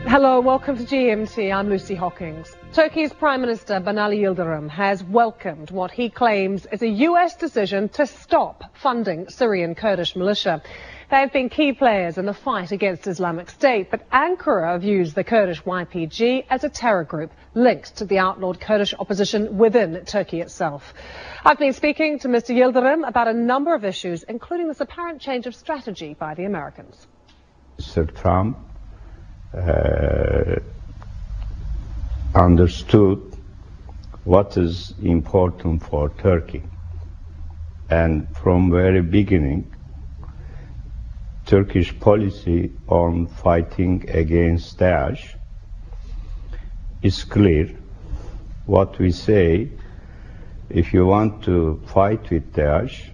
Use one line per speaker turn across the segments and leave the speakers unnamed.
Hello, welcome to GMT. I'm Lucy Hockings. Turkey's Prime Minister Binali Yıldırım has welcomed what he claims is a US decision to stop funding Syrian Kurdish militia. They have been key players in the fight against Islamic State, but Ankara views the Kurdish YPG as a terror group linked to the outlawed Kurdish opposition within Turkey itself. I've been speaking to Mr. Yıldırım about a number of issues, including this apparent change of strategy by the Americans.
Mr. Trump understood what is important for Turkey, and from very beginning Turkish policy on fighting against Daesh is clear. What we say, if you want to fight with Daesh,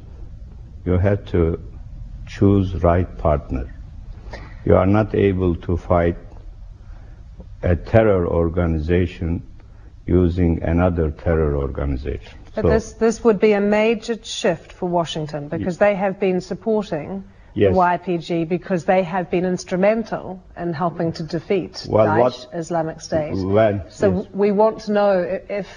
you have to choose right partner. You are not able to fight a terror organization using another terror organization.
But this would be a major shift for Washington, because they have been supporting the YPG because they have been instrumental in helping to defeat Daesh, Islamic State. We want to know if,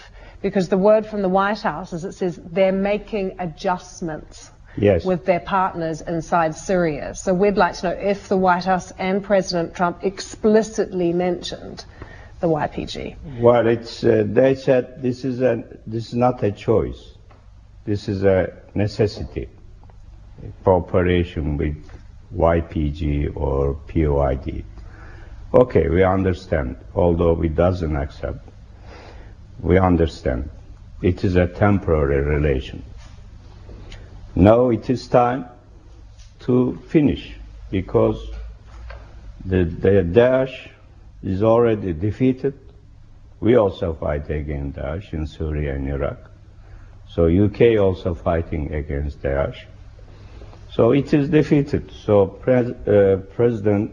because the word from the White House is, it says they're making adjustments with their partners inside Syria. So we'd like to know if the White House and President Trump explicitly mentioned the YPG.
Well, it's they said this is not a choice. This is a necessity. Cooperation with YPG or POID. Okay, we understand. Although we doesn't accept, we understand. It is a temporary relation. Now it is time to finish, because the Daesh is already defeated. We also fight against Daesh in Syria and Iraq. So UK also fighting against Daesh. So it is defeated. So President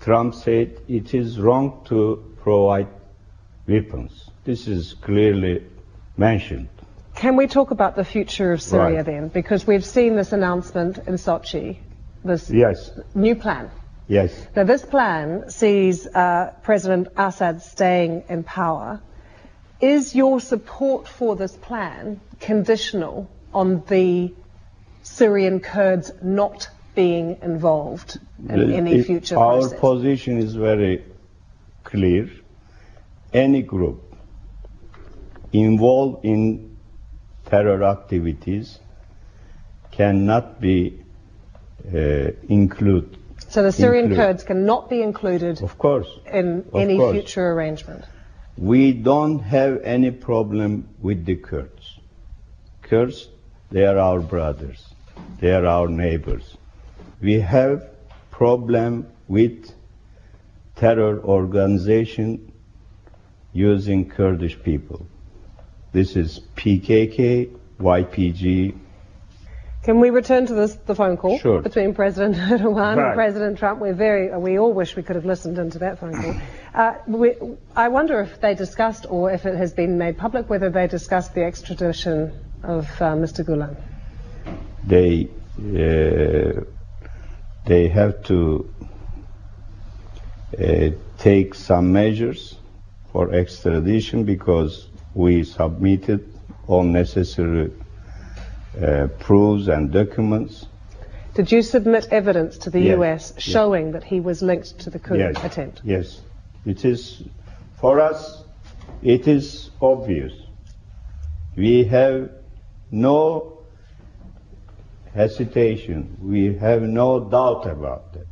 Trump said it is wrong to provide weapons. This is clearly mentioned.
Can we talk about the future of Syria then? Because we've seen this announcement in Sochi, this new plan.
Yes.
Now this plan sees President Assad staying in power. Is your support for this plan conditional on the Syrian Kurds not being involved in any future process?
Our position is very clear. Any group involved in terror activities cannot be included.
So the Syrian Kurds cannot be included,
of course,
in any future arrangement?
We don't have any problem with the Kurds. Kurds, they are our brothers. They are our neighbors. We have problem with terror organization using Kurdish people. This is PKK, YPG.
Can we return to the phone call between President Erdogan and President Trump? We all wish we could have listened into that phone call. I wonder if they discussed, or if it has been made public, whether they discussed the extradition of Mr. Gulen.
They have to take some measures for extradition, because we submitted all necessary proofs and documents.
Did you submit evidence to the US showing that he was linked to the coup attempt?
Yes. It is, for us, it is obvious. We have no hesitation. We have no doubt about that.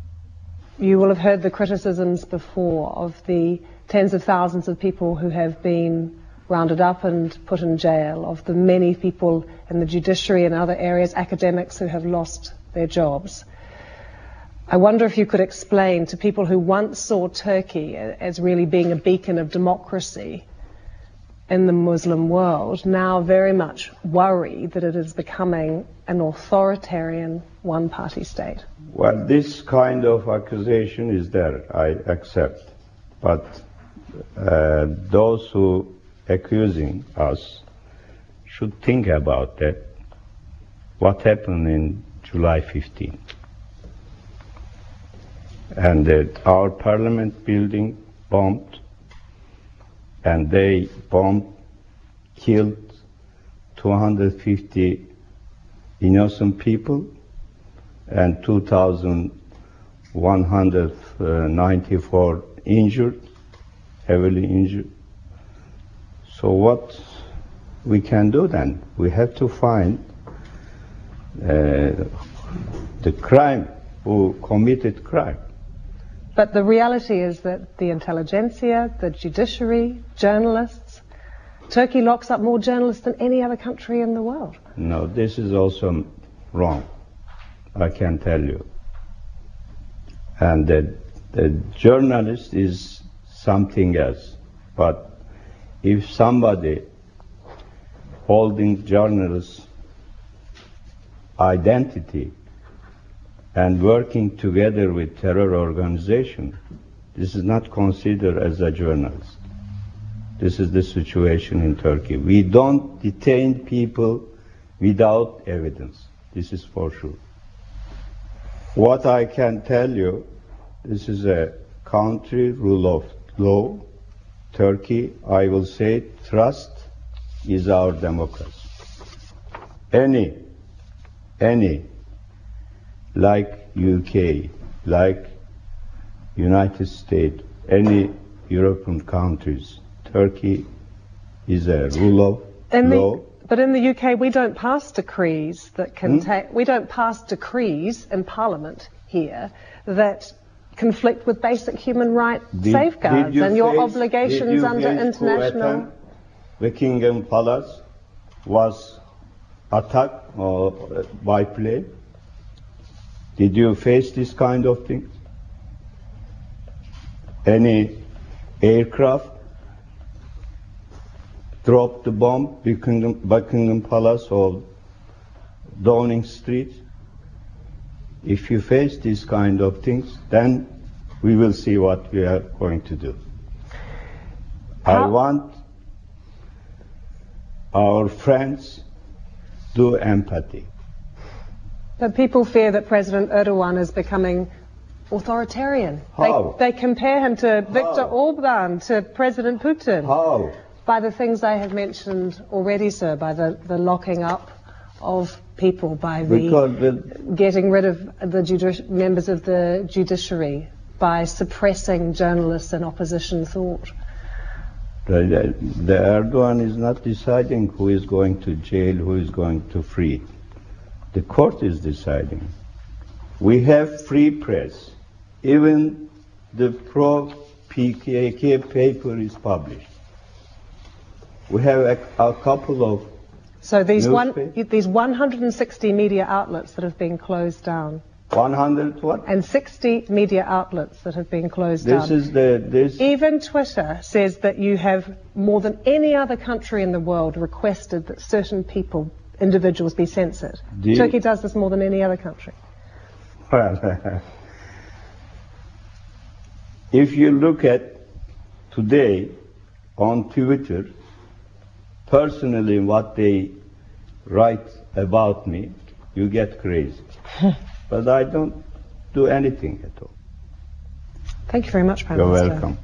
You will have heard the criticisms before of the tens of thousands of people who have been rounded up and put in jail, of the many people in the judiciary and other areas, academics who have lost their jobs. I wonder if you could explain to people who once saw Turkey as really being a beacon of democracy in the Muslim world, now very much worry that it is becoming an authoritarian one-party state.
Well, this kind of accusation is there, I accept. But those who accusing us should think about that, what happened in July 15th. And our parliament building bombed, and they bombed, killed 250 innocent people and 2,194 injured, heavily injured. So what we can do then? We have to find the crime, who committed crime.
But the reality is that the intelligentsia, the judiciary, journalists, Turkey locks up more journalists than any other country in the world.
No, this is also wrong, I can tell you. And the journalist is something else. But if somebody holding journalist identity and working together with terror organization, this is not considered as a journalist. This is the situation in Turkey. We don't detain people without evidence. This is for sure. What I can tell you, this is a country rule of law. Turkey, I will say, trust is our democracy. Any, like UK, like United States, any European countries, Turkey is a rule of law.
But in the UK, we don't pass decrees that we don't pass decrees in Parliament here that conflict with basic human rights safeguards and your obligations under international.
Buckingham Palace was attacked by plane. Did you face this kind of thing? Any aircraft dropped the bomb, Buckingham Palace or Downing Street? If you face these kind of things, then we will see what we are going to do. I want our friends do empathy.
But people fear that President Erdogan is becoming authoritarian.
How?
They compare him to Viktor Orban, to President Putin.
How?
By the things I have mentioned already, sir, by the locking up of people, by getting rid of the members of the judiciary, by suppressing journalists and opposition thought.
The Erdogan is not deciding who is going to jail, who is going to free. The court is deciding. We have free press. Even the pro-PKK paper is published. We have a couple of
So these 160 media outlets that have been closed down.
100 what?
And 60 media outlets that have been closed down. Even Twitter says that you have, more than any other country in the world, requested that certain people, individuals, be censored. Turkey does this more than any other country.
Well, if you look at today on Twitter, personally what they write about me, you get crazy. But I don't do anything at all.
Thank you very much, Prime
You're
Minister.
welcome.